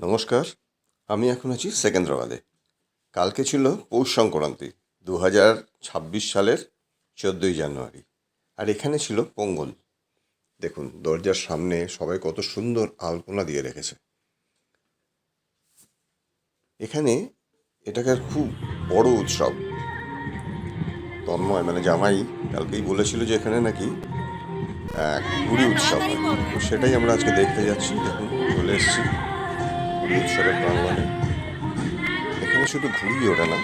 নমস্কার, আমি এখন আছি সেকেন্দ্রাবাদে। কালকে ছিল পৌষ সংক্রান্তি 2026 সালের 14ই জানুয়ারি, আর এখানে ছিল পোঙ্গল। দেখুন দরজার সামনে সবাই কত সুন্দর আলপনা দিয়ে রেখেছে। এখানে এটাকে খুব বড় উৎসব। তন্ময় মানে জামাই কালকেই বলেছিল যে এখানে নাকি ঘুড়ি উৎসব হয়, তো সেটাই আমরা আজকে দেখতে যাচ্ছি। দেখুন চলে এসেছি ঘুড়ি উৎসবের প্রাঙ্গণে। এখানে শুধু ঘুড়ি ওঠে না,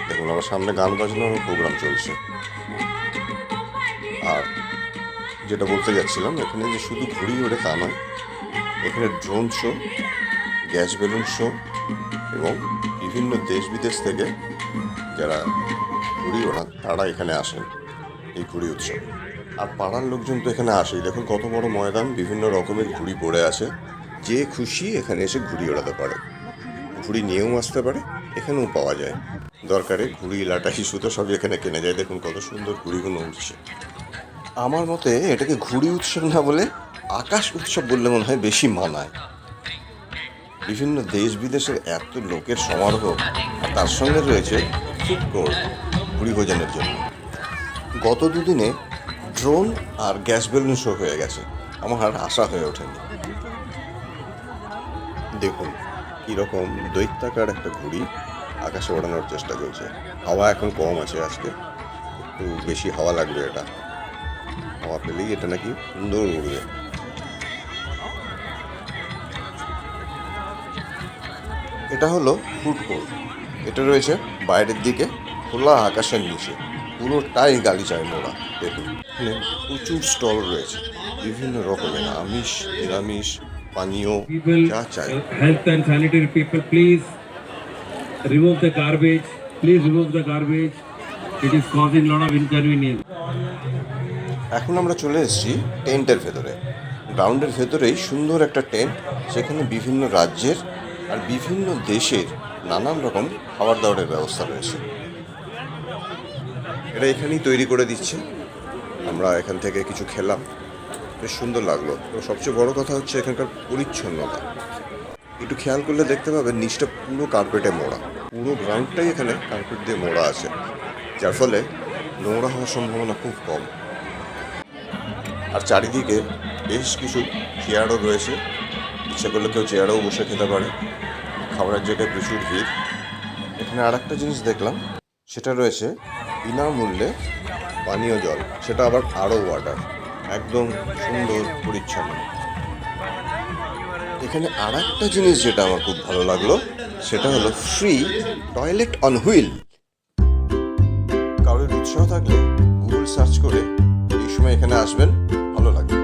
দেখুন আমার সামনে গান বাজনার প্রোগ্রাম চলছে। আর যেটা বলতে যাচ্ছিলাম, এখানে যে শুধু ঘুড়ি ওঠে তা নয়, এখানে drone show, gas balloon show এবং বিভিন্ন দেশ বিদেশ থেকে যারা ঘুড়ি ওড়ান তারা এখানে আসেন এই ঘুড়ি উৎসব। আর পাড়ার লোকজন তো এখানে আসেই। দেখুন কত বড় ময়দান, বিভিন্ন রকমের ঘুড়ি পড়ে আছে। যে খুশি এখানে এসে ঘুড়ি ওড়াতে পারে, ঘুড়ি নিয়েও আসতে পারে, এখানেও পাওয়া যায়। দরকারে ঘুড়ি, লাটাই, সুতো সবই এখানে কেনা যায়। দেখুন কত সুন্দর ঘুড়িগুলো উঠছে। আমার মতে এটাকে ঘুড়ি উৎসব না বলে আকাশ উৎসব বললে মনে হয় বেশি মানায়। বিভিন্ন দেশ বিদেশের এত লোকের সমারোহ, আর তার সঙ্গে রয়েছে ফুড কোর্ট ঘুড়ি ভোজনের জন্য। গত দুদিনে ড্রোন আর গ্যাস বেলুন শো হয়ে গেছে, আমার আর আশা হয়ে ওঠেনি। দেখুন কীরকম দৈত্যাকার একটা ঘুড়ি আকাশে ওড়ানোর চেষ্টা চলছে। হাওয়া এখন কম আছে, আজকে একটু বেশি হাওয়া লাগবে। এটা হাওয়া পেলেই এটা নাকি সুন্দর উড়বে। এটা হলো ফুড কোর্ট। এটা রয়েছে বাইরের দিকে খোলা আকাশের নিচে, পুরোটাই গালিচায় মোড়া। দেখুন এখানে প্রচুর স্টল রয়েছে, বিভিন্ন রকমের আমিষ, নিরামিষ, পানীয়, যা চাই। Health and sanitary people, please remove the garbage. Please remove the garbage. It is causing a lot of inconvenience. এখন আমরা চলে এসেছি টেন্টের ভেতরে। গ্রাউন্ডের ভেতরেই সুন্দর একটা টেন্ট, সেখানে বিভিন্ন রাজ্যের আর বিভিন্ন দেশের নানান রকম খাবার দাবারের ব্যবস্থা রয়েছে। এটা এখানেই তৈরি করে দিচ্ছে। আমরা এখান থেকে কিছু খেলাম, বেশ সুন্দর লাগলো। তো সবচেয়ে বড় কথা হচ্ছে এখানকার পরিচ্ছন্নতা। একটু খেয়াল করলে দেখতে পাবেন নিচটা পুরো কার্পেটে মোড়া, পুরো গ্রাউন্ডটাই এখানে কার্পেট দিয়ে মোড়া আছে, যার ফলে নোংরা হওয়ার সম্ভাবনা খুব কম। আর চারিদিকে বেশ কিছু চেয়ারও রয়েছে, ইচ্ছে করলে কেউ চেয়ারেও বসে খেতে পারে। খাবারের জায়গায় প্রচুর ভিড়। এখানে আর একটা জিনিস দেখলাম, সেটা রয়েছে বিনামূল্যে পানীয় জল, সেটা আবার আরও ওয়াটার, একদম সুন্দর পরিচ্ছন্ন। এখানে আর একটা জিনিস যেটা আমার খুব ভালো লাগলো, সেটা হলো ফ্রি টয়লেট অন হুইল। কারোর উৎসাহ থাকলে গুগল সার্চ করে এই সময় এখানে আসবেন, ভালো লাগবে।